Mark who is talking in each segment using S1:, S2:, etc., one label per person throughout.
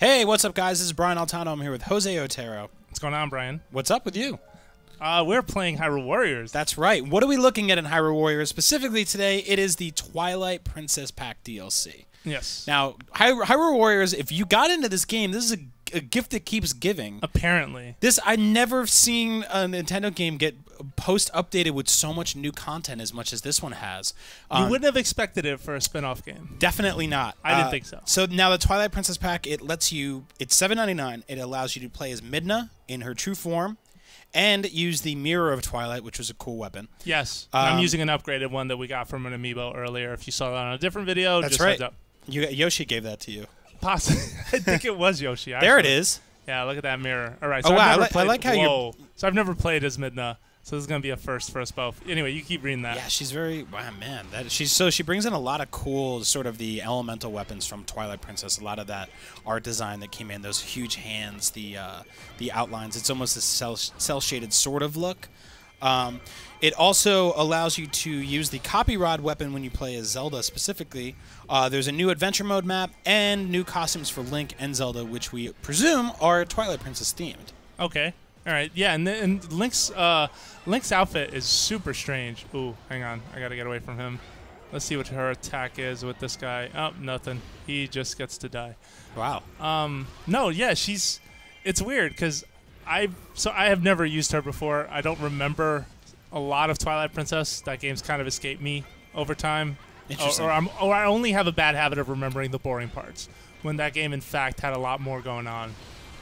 S1: Hey, what's up, guys? This is Brian Altano. I'm here with Jose Otero.
S2: What's going on, Brian?
S1: What's up with you?
S2: We're playing Hyrule Warriors.
S1: That's right. What are we looking at in Hyrule Warriors? Specifically today, it is the Twilight Princess Pack DLC.
S2: Yes.
S1: Now, Hyrule Warriors, if you got into this game, this is a gift that keeps giving.
S2: Apparently.
S1: I never seen a Nintendo game get post-updated with so much new content as much as this one has.
S2: You wouldn't have expected it for a spin-off game.
S1: Definitely not.
S2: I didn't think so.
S1: So now the Twilight Princess Pack, it lets you, it's $7.99. It allows you to play as Midna in her true form and use the Mirror of Twilight, which was a cool weapon.
S2: Yes. I'm using an upgraded one that we got from an amiibo earlier. If you saw that on a different video,
S1: that's
S2: just
S1: right.
S2: heads up.
S1: Yoshi gave that to you.
S2: Possibly. I think it was Yoshi. Actually.
S1: There it is.
S2: Yeah, look at that mirror. All right. So
S1: Oh, wow.
S2: I
S1: like how you're...
S2: So I've never played as Midna. So this is going to be a first for us both. Anyway, you keep reading that.
S1: Yeah, she's very... Wow, man. She brings in a lot of cool sort of the elemental weapons from Twilight Princess. A lot of that art design that came in, those huge hands, the outlines. It's almost a cel-shaded sort of look. It also allows you to use the Copy Rod weapon when you play as Zelda specifically. There's a new adventure mode map and new costumes for Link and Zelda, which we presume are Twilight Princess themed.
S2: Okay. All right. Yeah, and Link's outfit is super strange. Ooh, hang on. I got to get away from him. Let's see what her attack is with this guy. Oh, nothing. He just gets to die.
S1: Wow.
S2: No, yeah, it's weird because I have never used her before. I don't remember a lot of Twilight Princess. That game's kind of escaped me over time.
S1: Interesting.
S2: Or I only have a bad habit of remembering the boring parts. When that game, in fact, had a lot more going on,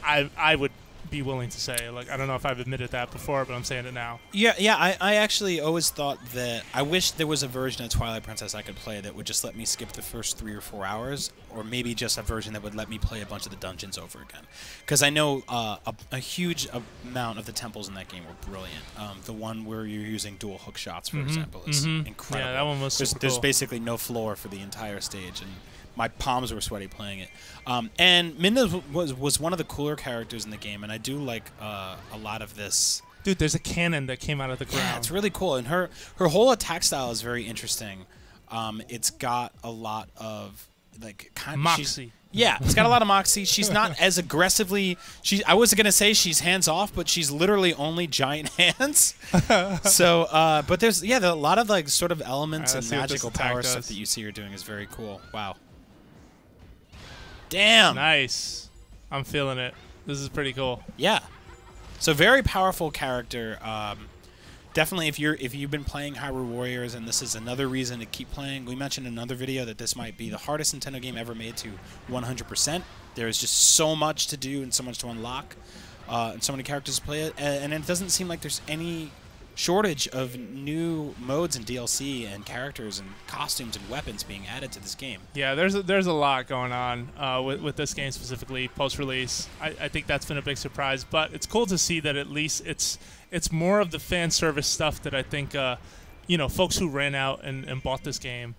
S2: I would be willing to say, like, I don't know if I've admitted that before, but I'm saying it now.
S1: Yeah. I actually always thought that I wish there was a version of Twilight Princess I could play that would just let me skip the first 3 or 4 hours, or maybe just a version that would let me play a bunch of the dungeons over again. Because I know a huge amount of the temples in that game were brilliant. The one where you're using dual hook shots, for example, is incredible.
S2: Yeah, that one was super cool.
S1: There's basically no floor for the entire stage, and my palms were sweaty playing it. And Midna was one of the cooler characters in the game, and I do like a lot of this.
S2: Dude, there's a cannon that came out of the ground.
S1: Yeah, it's really cool, and her whole attack style is very interesting. It's got a lot of like
S2: moxie.
S1: Yeah, it's got a lot of moxie. She's not as aggressively. I was gonna say she's hands off, but she's literally only giant hands. So, but there's a lot of like sort of elements and magical power stuff that you see her doing is very cool. Wow. Damn.
S2: Nice. I'm feeling it. This is pretty cool.
S1: Yeah. So very powerful character. Definitely, if you've been playing Hyrule Warriors, and this is another reason to keep playing. We mentioned in another video that this might be the hardest Nintendo game ever made to 100%. There is just so much to do and so much to unlock, and so many characters to play it. And it doesn't seem like there's any shortage of new modes and DLC and characters and costumes and weapons being added to this game.
S2: Yeah, there's a lot going on with this game specifically post-release. I think that's been a big surprise, but it's cool to see that at least it's more of the fan service stuff that I think folks who ran out and bought this game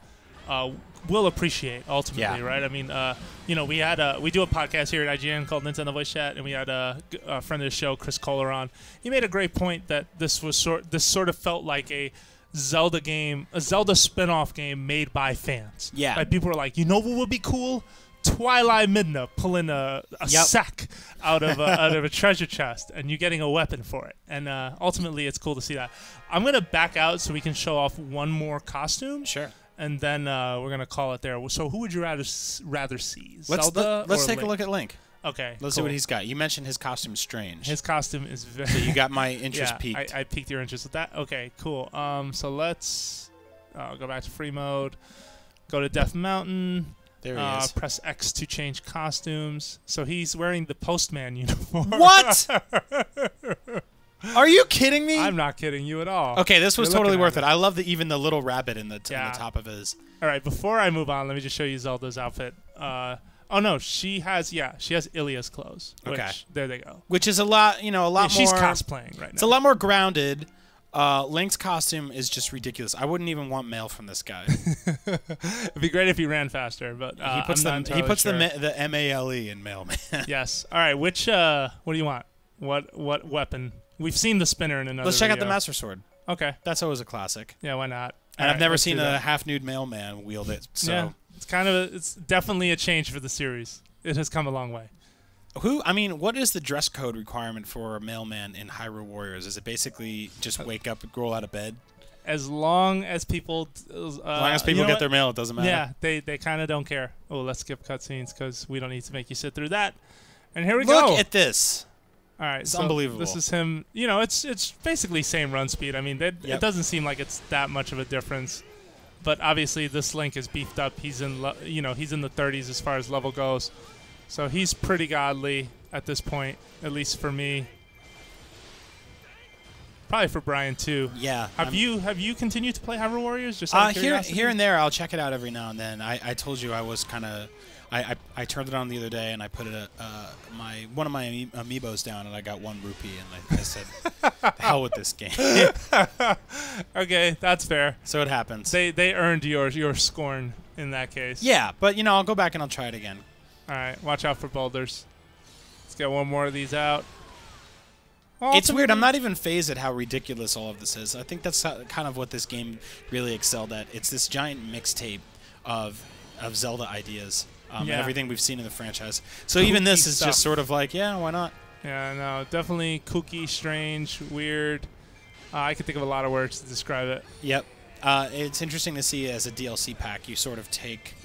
S2: will appreciate ultimately, right? I mean, we do a podcast here at IGN called Nintendo Voice Chat, and we had a friend of the show, Chris Kohler, on. He made a great point that this sort of felt like a Zelda game, a Zelda spin-off game made by fans.
S1: Yeah.
S2: Like, people were like, you know what would be cool? Twilight Midna pulling a sack out of a treasure chest, and you getting a weapon for it. And ultimately, it's cool to see that. I'm gonna back out so we can show off one more costume.
S1: Sure.
S2: And then we're gonna call it there. So who would you rather see?
S1: Zelda let's take
S2: Link?
S1: a look at Link.
S2: Okay.
S1: Let's see what he's got. You mentioned his costume's strange.
S2: His costume is very.
S1: So you got my interest peaked.
S2: I piqued your interest with that. Okay, cool. So let's go back to free mode. Go to Death Mountain.
S1: There he is.
S2: Press X to change costumes. So he's wearing the postman uniform.
S1: What? Are you kidding me?
S2: I'm not kidding you at all.
S1: Okay, this was totally worth it. I love even the little rabbit in the top of his.
S2: All right, before I move on, let me just show you Zelda's outfit. Oh no, she has Ilya's clothes. Which,
S1: okay,
S2: there they go.
S1: Which is a lot more.
S2: She's cosplaying right now.
S1: It's a lot more grounded. Link's costume is just ridiculous. I wouldn't even want mail from this guy.
S2: It'd be great if he ran faster, but
S1: he puts the MALE in mailman.
S2: Yes. All right. What do you want? What weapon? We've seen the spinner in another.
S1: Let's check out
S2: video.
S1: the Master Sword.
S2: Okay.
S1: That's always a classic.
S2: Yeah, why not?
S1: And I've never seen a half-nude mailman wield it. So
S2: yeah, it's definitely a change for the series. It has come a long way.
S1: I mean, what is the dress code requirement for a mailman in Hyrule Warriors? Is it basically just wake up and roll out of bed?
S2: As long as people,
S1: As long as people get their mail, it doesn't matter.
S2: Yeah, they kind of don't care. Oh, let's skip cutscenes because we don't need to make you sit through that. And here we
S1: go.
S2: Look
S1: at this.
S2: All right,
S1: it's unbelievable.
S2: This is him. It's basically same run speed. I mean, it doesn't seem like it's that much of a difference. But obviously, this Link is beefed up. He's in he's in the 30s as far as level goes, so he's pretty godly at this point, at least for me. Probably for Brian too.
S1: Yeah.
S2: Have you continued to play Hyrule Warriors? Just
S1: here and there, I'll check it out every now and then. I told you I was kind of. I turned it on the other day and I put it one of my amiibos down and I got 1 rupee and I said, "The hell with this game."
S2: Okay, that's fair.
S1: So it happens.
S2: They earned your scorn in that case.
S1: Yeah, but I'll go back and I'll try it again.
S2: All right, watch out for boulders. Let's get one more of these out.
S1: It's weird. I'm not even phased at how ridiculous all of this is. I think that's kind of what this game really excelled at. It's this giant mixtape of Zelda ideas and everything we've seen in the franchise. So even this is just sort of like, yeah, why not?
S2: Yeah, no, definitely kooky, strange, weird. I could think of a lot of words to describe it.
S1: Yep. It's interesting to see as a DLC pack, you sort of take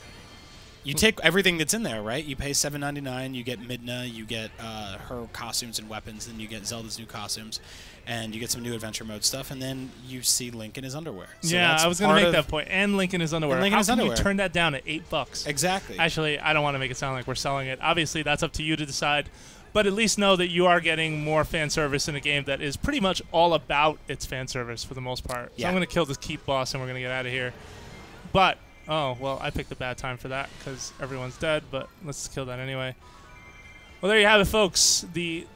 S1: everything that's in there, right? You pay $7.99, you get Midna, you get her costumes and weapons, and you get Zelda's new costumes, and you get some new adventure mode stuff, and then you see Link in his underwear. So
S2: yeah, I was going to make that point. And Link in his underwear. How can you turn that down at $8?
S1: Exactly.
S2: Actually, I don't want to make it sound like we're selling it. Obviously, that's up to you to decide. But at least know that you are getting more fan service in a game that is pretty much all about its fan service for the most part. So I'm going to kill this keep boss, and we're going to get out of here. But... oh, well, I picked a bad time for that because everyone's dead, but let's kill that anyway. Well, there you have it, folks.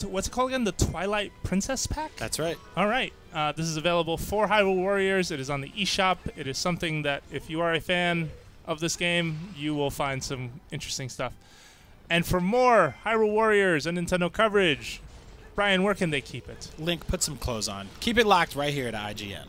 S2: What's it called again? The Twilight Princess Pack?
S1: That's right.
S2: All right. This is available for Hyrule Warriors. It is on the eShop. It is something that, if you are a fan of this game, you will find some interesting stuff. And for more Hyrule Warriors and Nintendo coverage, Brian, where can they keep it?
S1: Link, put some clothes on. Keep it locked right here at IGN.